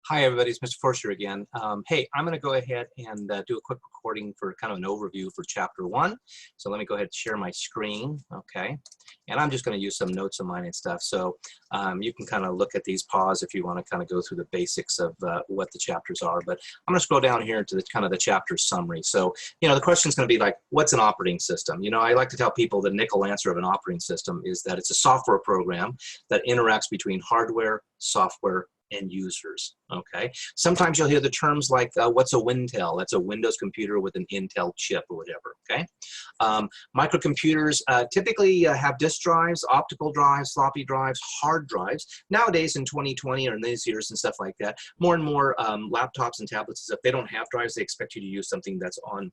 Hi, everybody. It's Mr. Forster again. Hey, I'm going to go ahead and do a quick recording for kind of an overview for Chapter 1. So let me go ahead and share my screen, okay? And I'm just going to use some notes of mine and stuff. So you can kind of look at these, pause if you want to kind of go through the basics of what the chapters are. But I'm going to scroll down here to the kind of the chapter summary. So, you know, the question is going to be like, what's an operating system? You know, I like to tell people the nickel answer of an operating system is that it's a software program that interacts between hardware, software, and users, okay? Sometimes you'll hear the terms like, what's a Wintel? That's a Windows computer with an Intel chip or whatever, okay? Microcomputers typically have disk drives, optical drives, floppy drives, hard drives. Nowadays in 2020 or in these years and stuff like that, more and more laptops and tablets, if they don't have drives, they expect you to use something that's on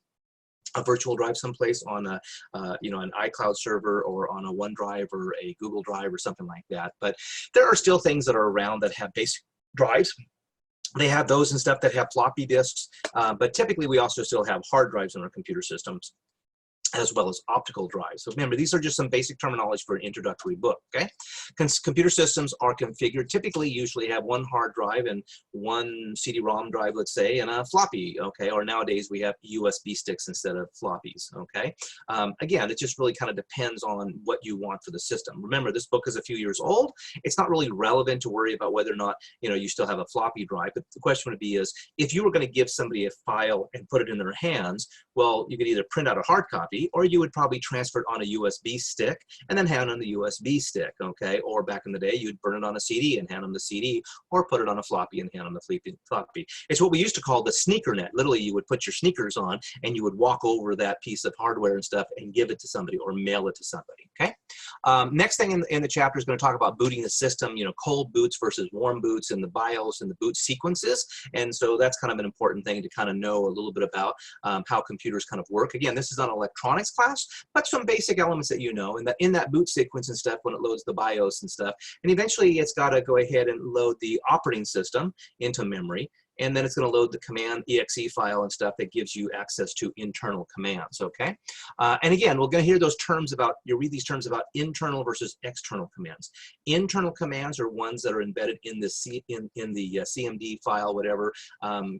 a virtual drive someplace, on a you know, an iCloud server or on a OneDrive or a Google Drive or something like that. But there are still things that are around that have basic drives. They have those and stuff that have floppy disks, but typically we also still have hard drives in our computer systems, as well as optical drives. So remember, these are just some basic terminology for an introductory book, okay? Computer systems are configured, typically usually have one hard drive and one CD-ROM drive, let's say, and a floppy, okay? Or nowadays we have USB sticks instead of floppies, okay? Again, it just really kind of depends on what you want for the system. Remember, this book is a few years old. It's not really relevant to worry about whether or not, you know, you still have a floppy drive, but the question would be is, if you were gonna give somebody a file and put it in their hands, well, you could either print out a hard copy, or you would probably transfer it on a USB stick and then hand on the USB stick, okay? Or back in the day, you'd burn it on a CD and hand them the CD, or put it on a floppy and hand them the floppy. It's what we used to call the sneaker net. Literally, you would put your sneakers on and you would walk over that piece of hardware and stuff and give it to somebody or mail it to somebody, okay? Next thing in the chapter is going to talk about booting the system, you know, cold boots versus warm boots and the BIOS and the boot sequences. And so that's kind of an important thing to kind of know a little bit about how computers kind of work. Again, this is not electronics class, but some basic elements that you know, and that in that boot sequence and stuff, when it loads the BIOS and stuff, and eventually it's got to go ahead and load the operating system into memory, and then it's going to load the command exe file and stuff that gives you access to internal commands, okay? And again, we're going to hear those terms about, you read these terms about internal versus external commands. Internal commands are ones that are embedded in the CMD file, whatever,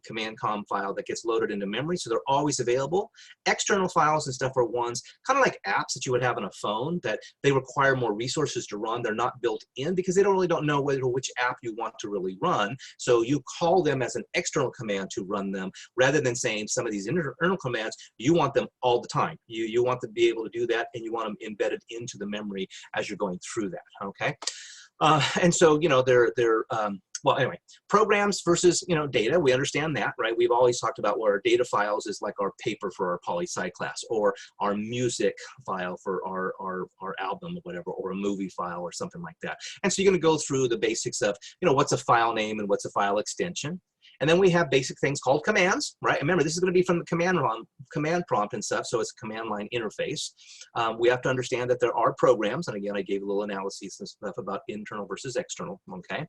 command com file that gets loaded into memory, so they're always available. External files and stuff are ones, kind of like apps that you would have on a phone, that they require more resources to run. They're not built in because they don't know which app you want to really run, so you call them as an external command to run them, rather than saying some of these internal commands, you want them all the time. You want to be able to do that, and you want them embedded into the memory as you're going through that, okay? And so, you know, well, anyway, programs versus, you know, data, we understand that, right? We've always talked about where our data files is like our paper for our poli-sci class, or our music file for our album or whatever, or a movie file or something like that. And so you're going to go through the basics of, you know, what's a file name and what's a file extension. And then we have basic things called commands, right? Remember, this is going to be from the command prompt and stuff, so it's a command line interface. We have to understand that there are programs, and again, I gave a little analysis and stuff about internal versus external, okay?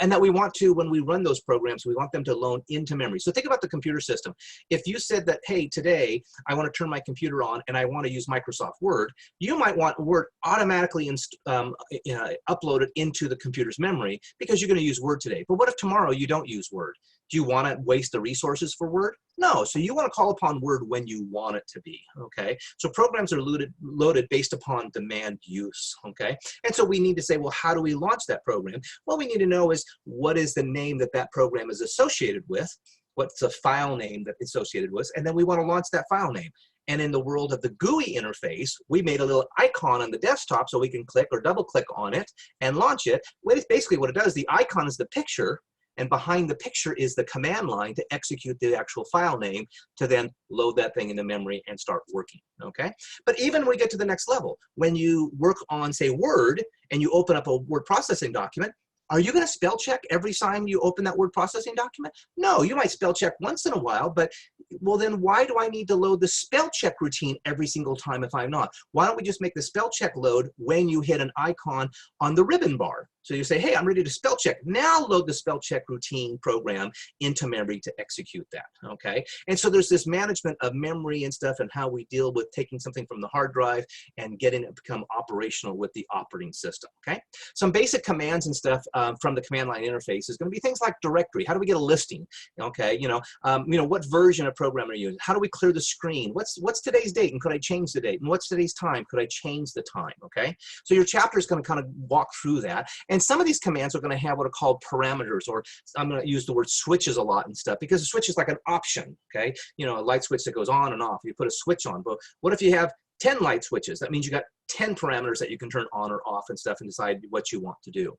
And that we want to, when we run those programs, we want them to load into memory. So think about the computer system. If you said that, hey, today I want to turn my computer on and I want to use Microsoft Word, you might want Word automatically uploaded into the computer's memory because you're going to use Word today. But what if tomorrow you don't use Word? Do you want to waste the resources for Word? No, so you want to call upon Word when you want it to be, okay? So programs are loaded based upon demand use, okay? And so we need to say, well, how do we launch that program? Well, we need to know is, what is the name that that program is associated with? What's the file name that it's associated with? And then we want to launch that file name. And in the world of the GUI interface, we made a little icon on the desktop so we can click or double click on it and launch it. Basically what it does, the icon is the picture, and behind the picture is the command line to execute the actual file name to then load that thing into memory and start working, okay? But even when we get to the next level, when you work on, say, Word, and you open up a word processing document, are you going to spell check every time you open that word processing document? No, you might spell check once in a while, but well, then why do I need to load the spell check routine every single time if I'm not? Why don't we just make the spell check load when you hit an icon on the ribbon bar? So you say, hey, I'm ready to spell check. Now load the spell check routine program into memory to execute that, okay? And so there's this management of memory and stuff and how we deal with taking something from the hard drive and getting it to become operational with the operating system, okay? Some basic commands and stuff from the command line interface is going to be things like directory. How do we get a listing? Okay, what version of program are you using? How do we clear the screen? What's today's date, and could I change the date? And what's today's time? Could I change the time? Okay, so your chapter is going to kind of walk through that. And some of these commands are going to have what are called parameters, or I'm going to use the word switches a lot and stuff, because a switch is like an option. Okay, a light switch that goes on and off. You put a switch on, but what if you have 10 light switches? That means you got 10 parameters that you can turn on or off and stuff and decide what you want to do.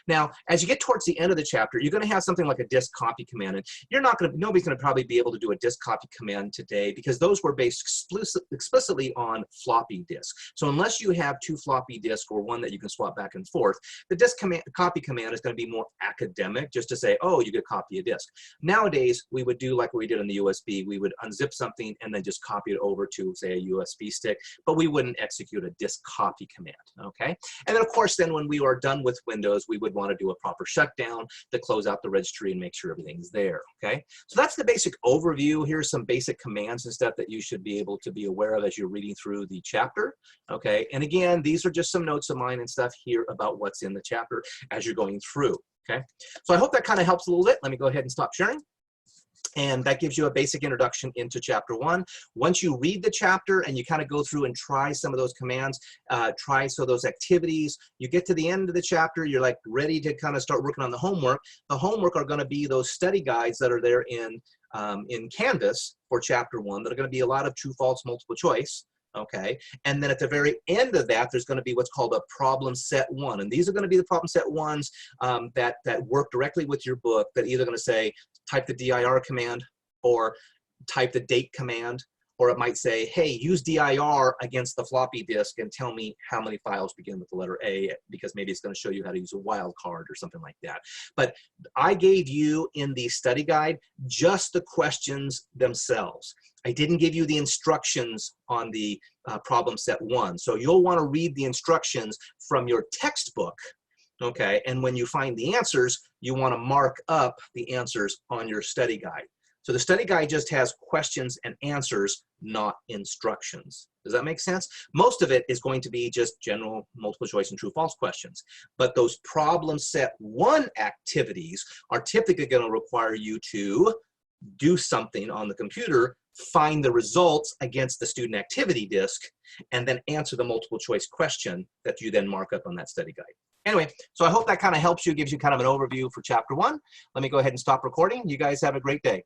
Now, as you get towards the end of the chapter, you're going to have something like a disk copy command, and nobody's going to probably be able to do a disk copy command today because those were based explicitly on floppy disk. So unless you have 2 floppy disks or one that you can swap back and forth, the disk copy command is going to be more academic, just to say, oh, you could copy a disk. Nowadays, we would do like we did on the USB. We would unzip something and then just copy it over to, say, a USB stick, but we wouldn't execute a disk copy command. Okay, and then of course, then when we are done with Windows, we would want to do a proper shutdown to close out the registry and make sure everything's there. Okay, so that's the basic overview. Here's some basic commands and stuff that you should be able to be aware of as you're reading through the chapter. Okay, and again, these are just some notes of mine and stuff here about what's in the chapter as you're going through. Okay, so I hope that kind of helps a little bit. Let me go ahead and stop sharing. And that gives you a basic introduction into chapter 1. Once you read the chapter and you kind of go through and try some of those commands, try some of those activities, you get to the end of the chapter, you're like ready to kind of start working on the homework. The homework are going to be those study guides that are there in Canvas for chapter 1. That are going to be a lot of true, false, multiple choice. Okay, and then at the very end of that, there's going to be what's called a problem set 1, and these are going to be the problem set 1s that work directly with your book. That either going to say type the dir command or type the date command, or it might say, hey, use dir against the floppy disk and tell me how many files begin with the letter A, because maybe it's going to show you how to use a wildcard or something like that. But I gave you in the study guide just the questions themselves. I didn't give you the instructions on the problem set 1. So you'll want to read the instructions from your textbook, okay? And when you find the answers, you want to mark up the answers on your study guide. So the study guide just has questions and answers, not instructions. Does that make sense? Most of it is going to be just general multiple choice and true false questions. But those problem set 1 activities are typically going to require you to do something on the computer, find the results against the student activity disk, and then answer the multiple choice question that you then mark up on that study guide. Anyway, so I hope that kind of helps you, gives you kind of an overview for chapter 1. Let me go ahead and stop recording. You guys have a great day.